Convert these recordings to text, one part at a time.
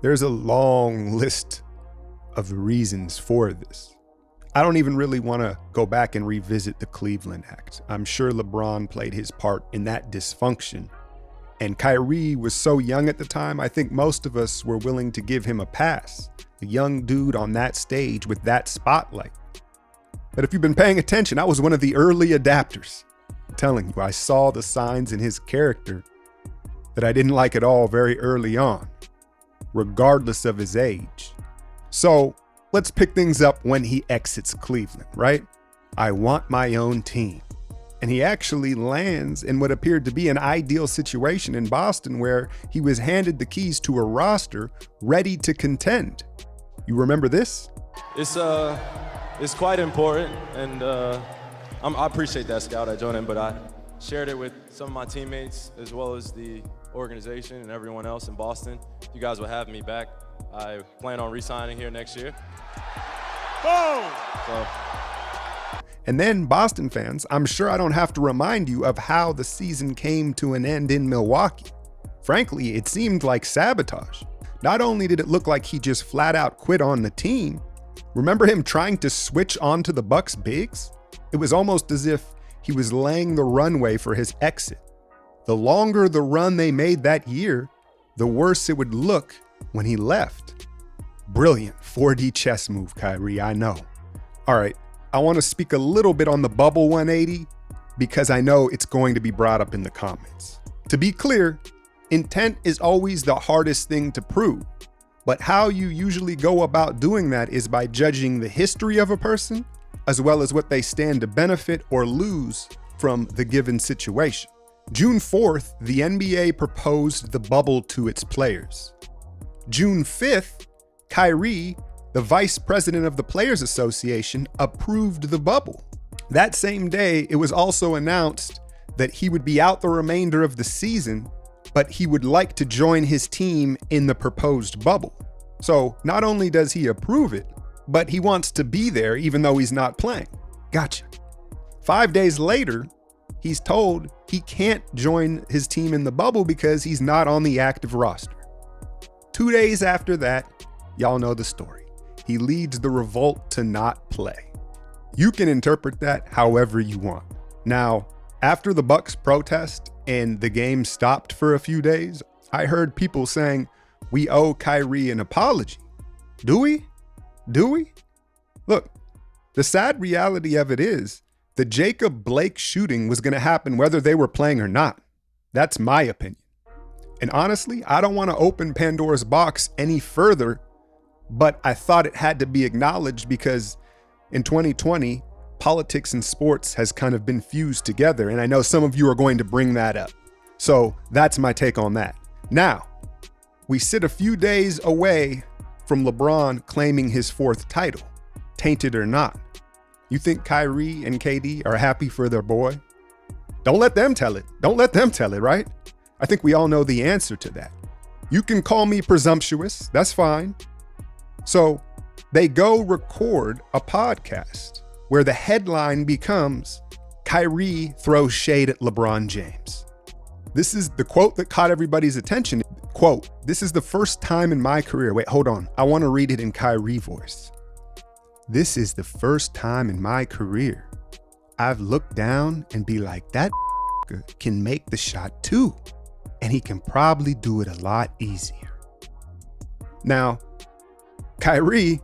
There's a long list of reasons for this. I don't even really want to go back and revisit the Cleveland Act. I'm sure LeBron played his part in that dysfunction. And Kyrie was so young at the time, I think most of us were willing to give him a pass. A young dude on that stage with that spotlight. But if you've been paying attention, I was one of the early adapters. I'm telling you, I saw the signs in his character that I didn't like at all very early on, regardless of his age. So let's pick things up when he exits Cleveland, right? I want my own team. And he actually lands in what appeared to be an ideal situation in Boston, where he was handed the keys to a roster ready to contend. You remember this? It's quite important, and I appreciate that, Scout. I joined in, but I shared it with some of my teammates as well as the organization and everyone else in Boston. You guys will have me back. I plan on re-signing here next year. Boom! And then, Boston fans, I'm sure I don't have to remind you of how the season came to an end in Milwaukee. Frankly, it seemed like sabotage. Not only did it look like he just flat out quit on the team, remember him trying to switch onto the Bucks bigs? It was almost as if he was laying the runway for his exit. The longer the run they made that year, the worse it would look when he left. Brilliant 4D chess move, Kyrie, I know. All right, I want to speak a little bit on the bubble 180 because I know it's going to be brought up in the comments. To be clear, intent is always the hardest thing to prove, but how you usually go about doing that is by judging the history of a person, as well as what they stand to benefit or lose from the given situation. June 4th, the NBA proposed the bubble to its players. June 5th, Kyrie, the vice president of the Players Association, approved the bubble. That same day, it was also announced that he would be out the remainder of the season, but he would like to join his team in the proposed bubble. So not only does he approve it, but he wants to be there even though he's not playing. Gotcha. 5 days later, he's told he can't join his team in the bubble because he's not on the active roster. 2 days after that, y'all know the story. He leads the revolt to not play. You can interpret that however you want. Now, after the Bucks protest and the game stopped for a few days, I heard people saying, we owe Kyrie an apology. Do we? Do we? Look, the sad reality of it is the Jacob Blake shooting was going to happen whether they were playing or not. That's my opinion. And honestly, I don't want to open Pandora's box any further, but I thought it had to be acknowledged because in 2020, politics and sports has kind of been fused together. And I know some of you are going to bring that up. So that's my take on that. Now, we sit a few days away from LeBron claiming his 4th title, tainted or not. You think Kyrie and KD are happy for their boy? Don't let them tell it. Don't let them tell it, right? I think we all know the answer to that. You can call me presumptuous, that's fine. So they go record a podcast where the headline becomes, Kyrie throws shade at LeBron James. This is the quote that caught everybody's attention. Quote, this is the first time in my career. Wait, hold on. I want to read it in Kyrie voice. This is the first time in my career I've looked down and be like, that can make the shot too. And he can probably do it a lot easier. Now, Kyrie,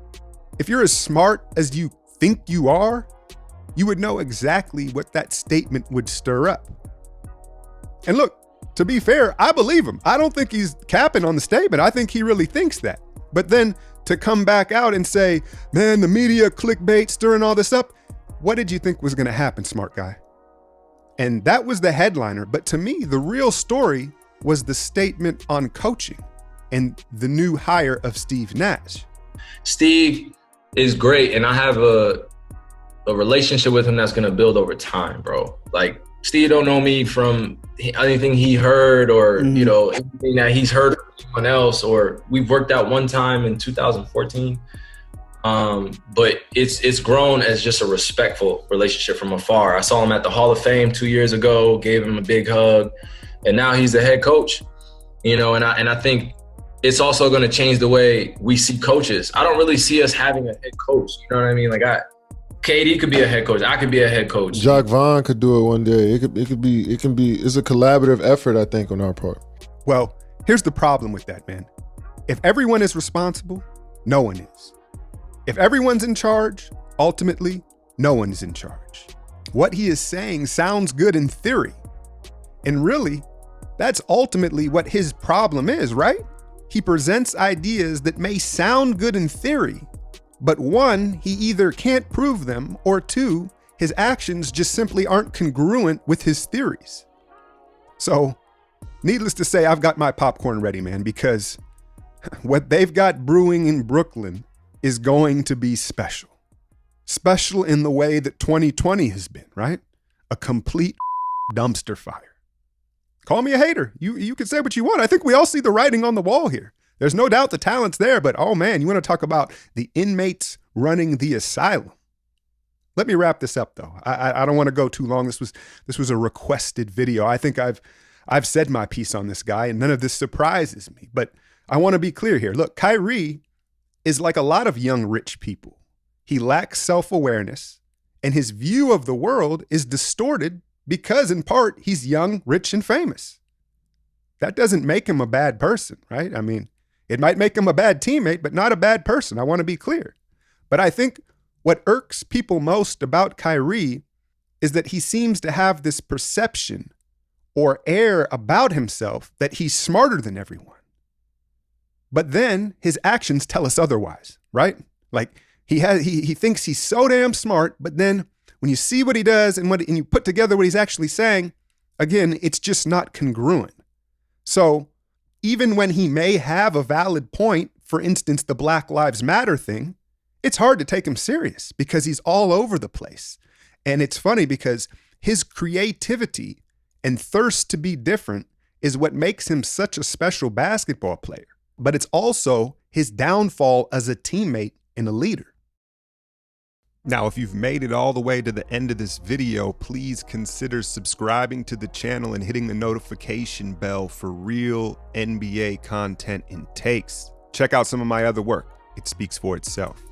if you're as smart as you think you are, you would know exactly what that statement would stir up. And look, to be fair, I believe him. I don't think he's capping on the statement. I think he really thinks that. But then to come back out and say, man, the media clickbait stirring all this up, what did you think was going to happen, smart guy? And that was the headliner. But to me, the real story was the statement on coaching and the new hire of Steve Nash. Steve is great, and I have a relationship with him that's going to build over time, bro. Like, Steve don't know me from anything he heard or, you know, anything that he's heard from someone else, or we've worked out one time in 2014. But it's grown as just a respectful relationship from afar. I saw him at the Hall of Fame 2 years ago, gave him a big hug, and now he's the head coach, you know, and I think it's also going to change the way we see coaches. I don't really see us having a head coach. You know what I mean? Like KD could be a head coach. I could be a head coach. Jacques Vaughn could do it one day. It's a collaborative effort, I think, on our part. Well, here's the problem with that, man. If everyone is responsible, no one is. If everyone's in charge, ultimately, no one is in charge. What he is saying sounds good in theory. And really, that's ultimately what his problem is, right? He presents ideas that may sound good in theory, but one, he either can't prove them, or two, his actions just simply aren't congruent with his theories. So, needless to say, I've got my popcorn ready, man, because what they've got brewing in Brooklyn is going to be special. Special in the way that 2020 has been, right? A complete dumpster fire. Call me a hater. You can say what you want. I think we all see the writing on the wall here. There's no doubt the talent's there, but oh man, you want to talk about the inmates running the asylum. Let me wrap this up though. I don't want to go too long. This was a requested video. I think I've said my piece on this guy and none of this surprises me, but I want to be clear here. Look, Kyrie is like a lot of young rich people. He lacks self-awareness and his view of the world is distorted because in part, he's young, rich, and famous. That doesn't make him a bad person, right? I mean, it might make him a bad teammate, but not a bad person. I want to be clear. But I think what irks people most about Kyrie is that he seems to have this perception or air about himself that he's smarter than everyone. But then his actions tell us otherwise, right? Like he thinks he's so damn smart, but then when you see what he does and you put together what he's actually saying, again, it's just not congruent. So even when he may have a valid point, for instance, the Black Lives Matter thing, it's hard to take him serious because he's all over the place. And it's funny because his creativity and thirst to be different is what makes him such a special basketball player. But it's also his downfall as a teammate and a leader. Now, if you've made it all the way to the end of this video, please consider subscribing to the channel and hitting the notification bell for real NBA content and takes. Check out some of my other work. It speaks for itself.